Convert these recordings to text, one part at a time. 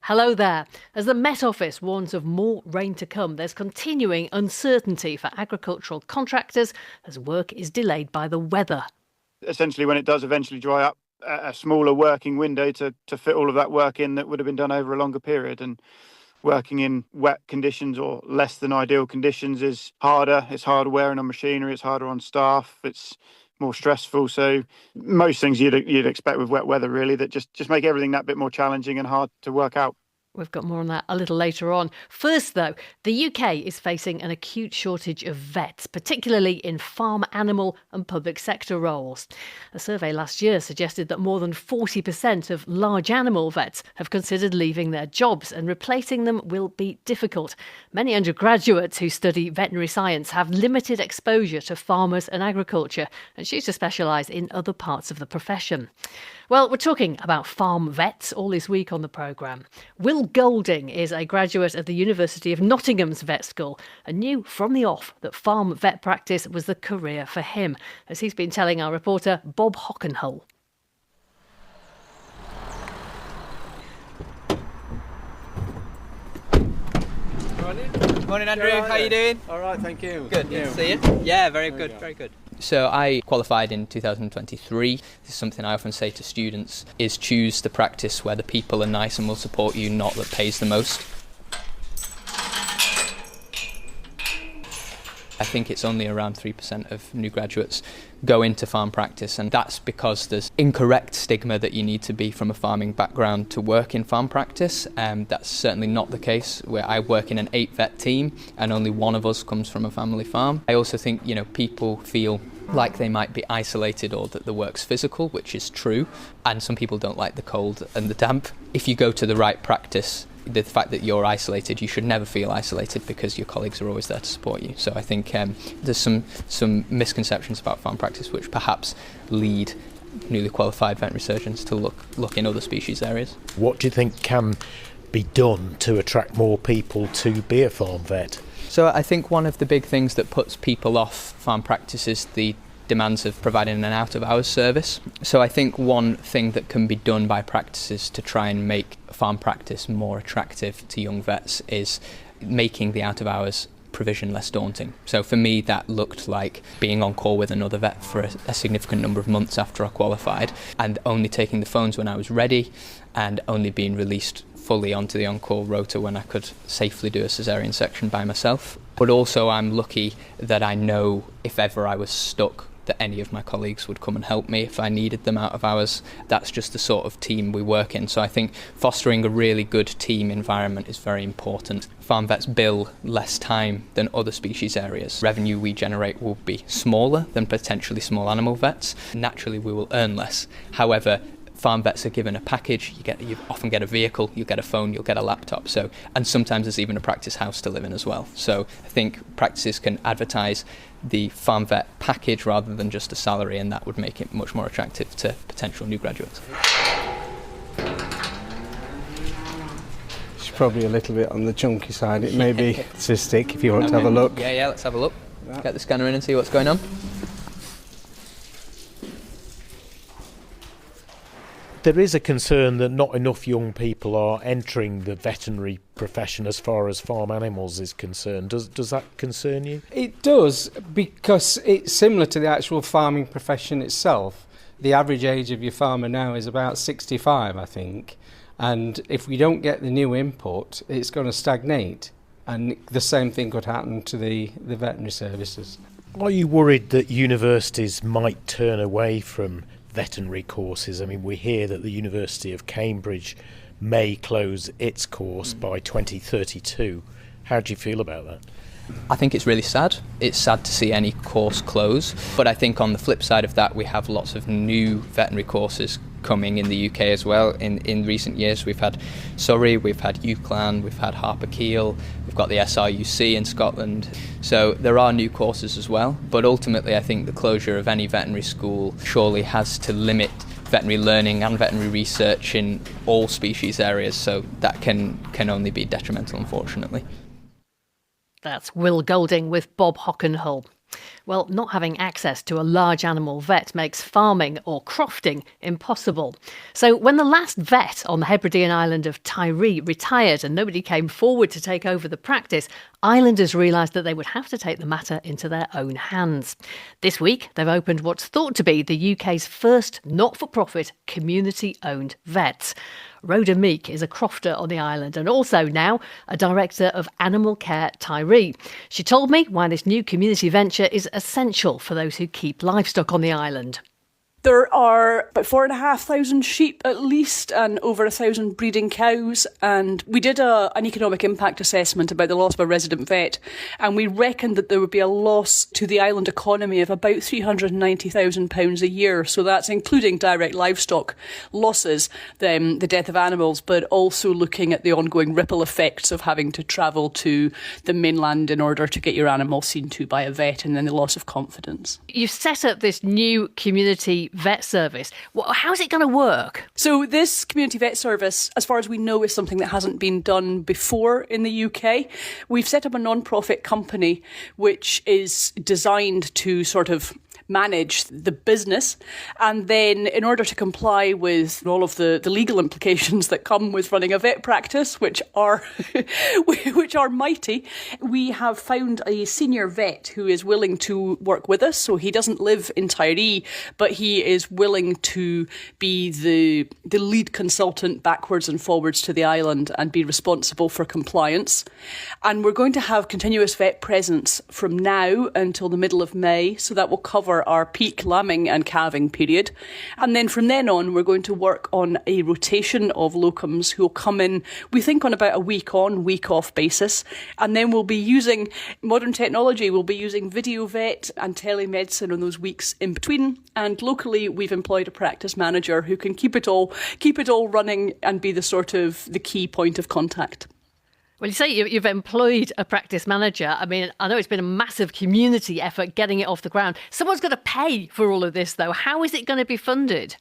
Hello there. As the Met Office warns of more rain to come, there's continuing uncertainty for agricultural contractors as work is delayed by the weather. Essentially, when it does eventually dry up, a smaller working window to fit all of that work in that would have been done over a longer period. And working in wet conditions or less than ideal conditions is harder. It's harder wearing on machinery, it's harder on staff, it's more stressful. So most things you'd expect with wet weather, really, that just make everything that bit more challenging and hard to work out. We've got more on that a little later on. First, though, the UK is facing an acute shortage of vets, particularly in farm animal and public sector roles. A survey last year suggested that more than 40% of large animal vets have considered leaving their jobs, and replacing them will be difficult. Many undergraduates who study veterinary science have limited exposure to farmers and agriculture and choose to specialise in other parts of the profession. Well, we're talking about farm vets all this week on the programme. Will Golding is a graduate of the University of Nottingham's vet school and knew from the off that farm vet practice was the career for him, as he's been telling our reporter Bob Hockenhull. Morning, Andrew. How are you doing? All right, thank you. Good to see you. Yeah, very good, very good. So I qualified in 2023. This is something I often say to students, is choose the practice where the people are nice and will support you, not that pays the most. I think it's only around 3% of new graduates go into farm practice, and that's because there's incorrect stigma that you need to be from a farming background to work in farm practice. That's certainly not the case, where I work in an 8-vet team and only one of us comes from a family farm. I also think, people feel like they might be isolated or that the work's physical, which is true, and some people don't like the cold and the damp. If you go to the right practice, the fact that you're isolated, you should never feel isolated because your colleagues are always there to support you. So I think there's some misconceptions about farm practice which perhaps lead newly qualified veterinary surgeons to look in other species areas. What do you think can be done to attract more people to be a farm vet? So I think one of the big things that puts people off farm practice is the demands of providing an out-of-hours service. So I think one thing that can be done by practices to try and make farm practice more attractive to young vets is making the out-of-hours provision less daunting. So for me, that looked like being on call with another vet for a significant number of months after I qualified, and only taking the phones when I was ready, and only being released fully onto the on-call rota when I could safely do a caesarean section by myself. But also I'm lucky that I know if ever I was stuck, that any of my colleagues would come and help me if I needed them out of hours. That's just the sort of team we work in. So I think fostering a really good team environment is very important. Farm vets bill less time than other species areas. Revenue we generate will be smaller than potentially small animal vets. Naturally, we will earn less. However, farm vets are given a package. You often get a vehicle, you'll get a phone, you'll get a laptop. And sometimes there's even a practice house to live in as well. So I think practices can advertise the farm vet package rather than just a salary, and that would make it much more attractive to potential new graduates. It's probably a little bit on the chunky side. It may be cystic if you want to have a look. Yeah, let's have a look. Get the scanner in and see what's going on. There is a concern that not enough young people are entering the veterinary profession as far as farm animals is concerned. Does that concern you? It does, because it's similar to the actual farming profession itself. The average age of your farmer now is about 65, I think. And if we don't get the new input, it's going to stagnate. And the same thing could happen to the veterinary services. Are you worried that universities might turn away from veterinary courses? I mean, we hear that the University of Cambridge may close its course by 2032. How do you feel about that? I think it's really sad. It's sad to see any course close, but I think on the flip side of that, we have lots of new veterinary courses coming in the UK as well. In recent years, we've had Surrey, we've had UCLan, we've had Harper Keele, we've got the SRUC in Scotland. So there are new courses as well, but ultimately I think the closure of any veterinary school surely has to limit veterinary learning and veterinary research in all species areas, so that can only be detrimental, unfortunately. That's Will Golding with Bob Hockenhull. Well, not having access to a large animal vet makes farming or crofting impossible. So when the last vet on the Hebridean island of Tiree retired and nobody came forward to take over the practice, islanders realised that they would have to take the matter into their own hands. This week, they've opened what's thought to be the UK's first not-for-profit community-owned vets. Rhoda Meek is a crofter on the island and also now a director of animal care Tiree. She told me why this new community venture is essential for those who keep livestock on the island. There are about 4,500 sheep at least and over 1,000 breeding cows, and we did an economic impact assessment about the loss of a resident vet, and we reckoned that there would be a loss to the island economy of about £390,000 a year. So that's including direct livestock losses, the death of animals, but also looking at the ongoing ripple effects of having to travel to the mainland in order to get your animal seen to by a vet, and then the loss of confidence. You've set up this new community vet service. How's it going to work? So this community vet service, as far as we know, is something that hasn't been done before in the UK. We've set up a non-profit company which is designed to sort of manage the business, and then in order to comply with all of the legal implications that come with running a vet practice, which are mighty, we have found a senior vet who is willing to work with us. So he doesn't live in Tiree, but he is willing to be the lead consultant backwards and forwards to the island and be responsible for compliance. And we're going to have continuous vet presence from now until the middle of May, so that will cover our peak lambing and calving period. And then from then on, we're going to work on a rotation of locums who will come in, we think, on about a week on, week off basis. And then we'll be using modern technology. We'll be using video vet and telemedicine on those weeks in between. And locally, we've employed a practice manager who can keep it all running and be the key point of contact. Well, you say you've employed a practice manager. I mean, I know it's been a massive community effort getting it off the ground. Someone's got to pay for all of this, though. How is it going to be funded?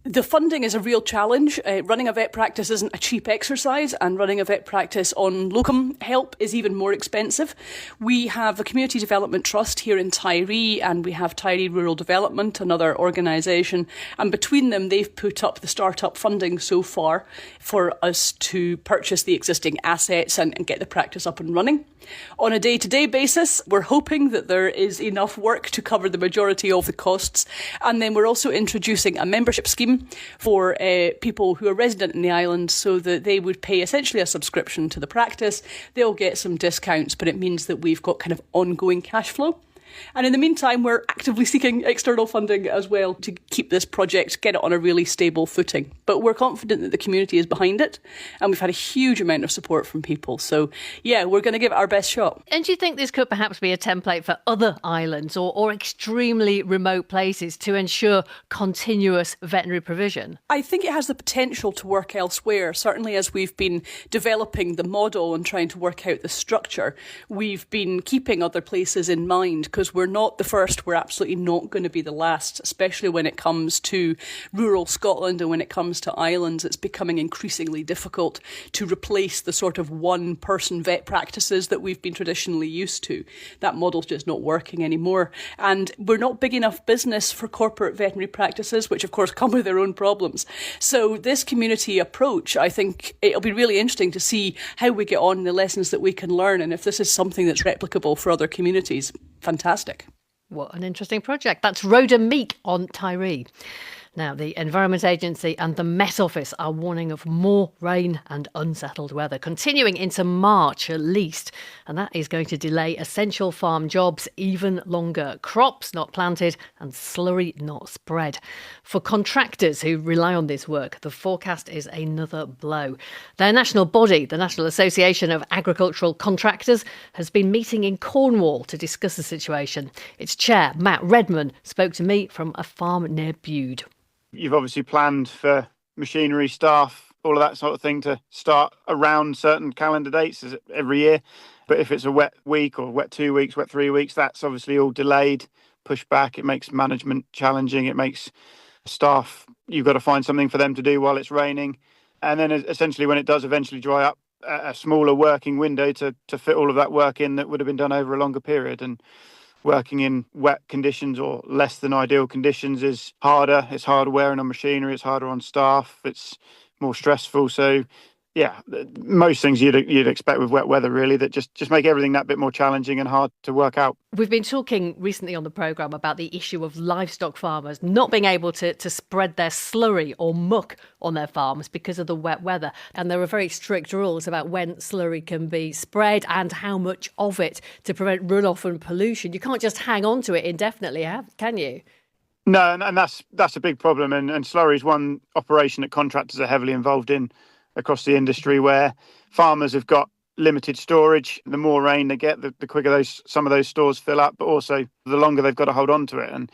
The funding is a real challenge. Running a vet practice isn't a cheap exercise, and running a vet practice on locum help is even more expensive. We have a community development trust here in Tiree, and we have Tiree Rural Development, another organisation, and between them they've put up the start-up funding so far for us to purchase the existing assets and get the practice up and running. On a day-to-day basis, we're hoping that there is enough work to cover the majority of the costs, and then we're also introducing a membership scheme for people who are resident in the island, so that they would pay essentially a subscription to the practice. They'll get some discounts, but it means that we've got kind of ongoing cash flow. And in the meantime, we're actively seeking external funding as well to keep this project, get it on a really stable footing. But we're confident that the community is behind it, and we've had a huge amount of support from people. So, yeah, we're going to give it our best shot. And do you think this could perhaps be a template for other islands or extremely remote places to ensure continuous veterinary provision? I think it has the potential to work elsewhere. Certainly as we've been developing the model and trying to work out the structure, we've been keeping other places in mind, because we're not the first, we're absolutely not going to be the last, especially when it comes to rural Scotland and when it comes to islands. It's becoming increasingly difficult to replace the sort of one-person vet practices that we've been traditionally used to. That model's just not working anymore. And we're not big enough business for corporate veterinary practices, which of course come with their own problems. So this community approach, I think it'll be really interesting to see how we get on, the lessons that we can learn, and if this is something that's replicable for other communities. Fantastic. What an interesting project. That's Rhoda Meek on Tiree. Now, the Environment Agency and the Met Office are warning of more rain and unsettled weather, continuing into March at least. And that is going to delay essential farm jobs even longer. Crops not planted and slurry not spread. For contractors who rely on this work, the forecast is another blow. Their national body, the National Association of Agricultural Contractors, has been meeting in Cornwall to discuss the situation. Its chair, Matt Redman, spoke to me from a farm near Bude. You've obviously planned for machinery, staff, all of that sort of thing to start around certain calendar dates every year. But if it's a wet week or wet 2 weeks, wet 3 weeks, that's obviously all delayed, pushed back. It makes management challenging. It makes staff, you've got to find something for them to do while it's raining. And then essentially when it does eventually dry up, a smaller working window to fit all of that work in that would have been done over a longer period. And working in wet conditions or less than ideal conditions is harder. It's harder wearing on machinery, it's harder on staff, it's more stressful. So yeah, most things you'd expect with wet weather, really, that just make everything that bit more challenging and hard to work out. We've been talking recently on the programme about the issue of livestock farmers not being able to spread their slurry or muck on their farms because of the wet weather. And there are very strict rules about when slurry can be spread and how much of it to prevent runoff and pollution. You can't just hang on to it indefinitely, can you? No, and that's a big problem. And slurry is one operation that contractors are heavily involved in across the industry, where farmers have got limited storage. The more rain they get, the quicker some of those stores fill up, but also the longer they've got to hold on to it. And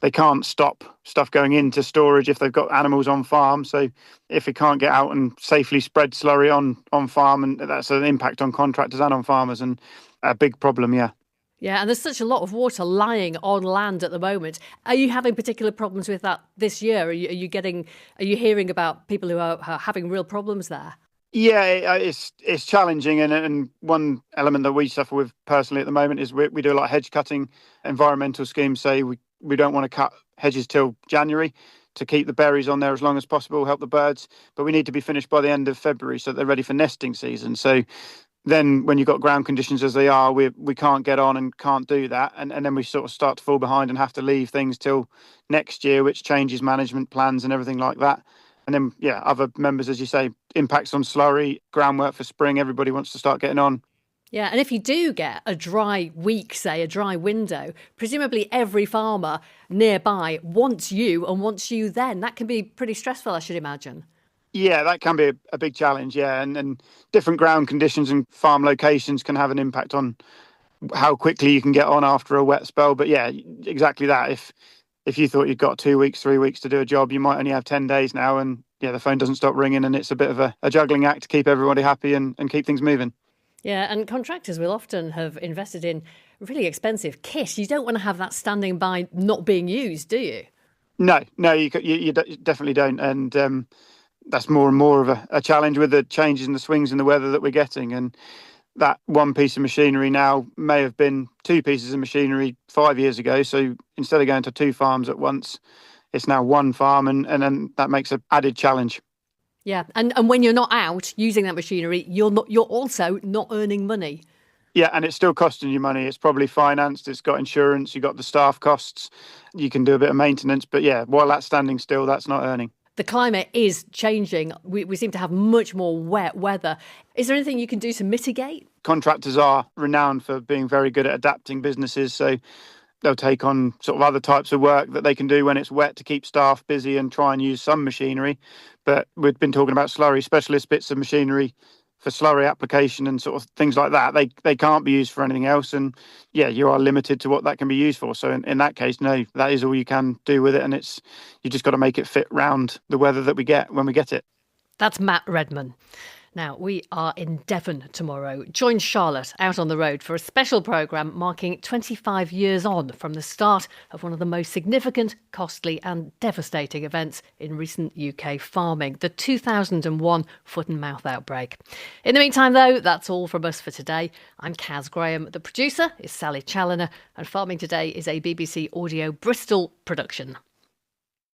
they can't stop stuff going into storage if they've got animals on farm. So if it can't get out and safely spread slurry on farm, and that's an impact on contractors and on farmers, and a big problem, yeah. Yeah, and there's such a lot of water lying on land at the moment. Are you having particular problems with that this year? Are you hearing about people who are having real problems there? Yeah, it's challenging, and one element that we suffer with personally at the moment is we do a lot of hedge cutting. Environmental schemes say we don't want to cut hedges till January to keep the berries on there as long as possible, help the birds, but we need to be finished by the end of February so they're ready for nesting season. So then when you've got ground conditions as they are, we can't get on and can't do that. And then we sort of start to fall behind and have to leave things till next year, which changes management plans and everything like that. And then, yeah, other members, as you say, impacts on slurry, groundwork for spring, everybody wants to start getting on. Yeah, and if you do get a dry week, say a dry window, presumably every farmer nearby wants you then. That can be pretty stressful, I should imagine. Yeah, that can be a big challenge, yeah. And different ground conditions and farm locations can have an impact on how quickly you can get on after a wet spell. But yeah, exactly that. If you thought you'd got 2 weeks, 3 weeks to do a job, you might only have 10 days now. And yeah, the phone doesn't stop ringing, and it's a bit of a juggling act to keep everybody happy and keep things moving. Yeah, and contractors will often have invested in really expensive kit. You don't want to have that standing by not being used, do you? No, you definitely don't. And that's more and more of a challenge with the changes and the swings in the weather that we're getting. And that one piece of machinery now may have been two pieces of machinery 5 years ago. So instead of going to two farms at once, it's now one farm, and then that makes an added challenge. Yeah, and when you're not out using that machinery, you're also not earning money. Yeah, and it's still costing you money. It's probably financed, it's got insurance, you've got the staff costs, you can do a bit of maintenance. But yeah, while that's standing still, that's not earning. The climate is changing. We seem to have much more wet weather. Is there anything you can do to mitigate? Contractors are renowned for being very good at adapting businesses. So they'll take on sort of other types of work that they can do when it's wet to keep staff busy and try and use some machinery. But we've been talking about slurry, specialist bits of machinery for slurry application and sort of things like that. They can't be used for anything else. And yeah, you are limited to what that can be used for. So in that case, no, that is all you can do with it. And you just got to make it fit round the weather that we get when we get it. That's Matt Redman. Now, we are in Devon tomorrow. Join Charlotte out on the road for a special programme marking 25 years on from the start of one of the most significant, costly and devastating events in recent UK farming, the 2001 foot and mouth outbreak. In the meantime, though, that's all from us for today. I'm Caz Graham. The producer is Sally Challoner, and Farming Today is a BBC Audio Bristol production.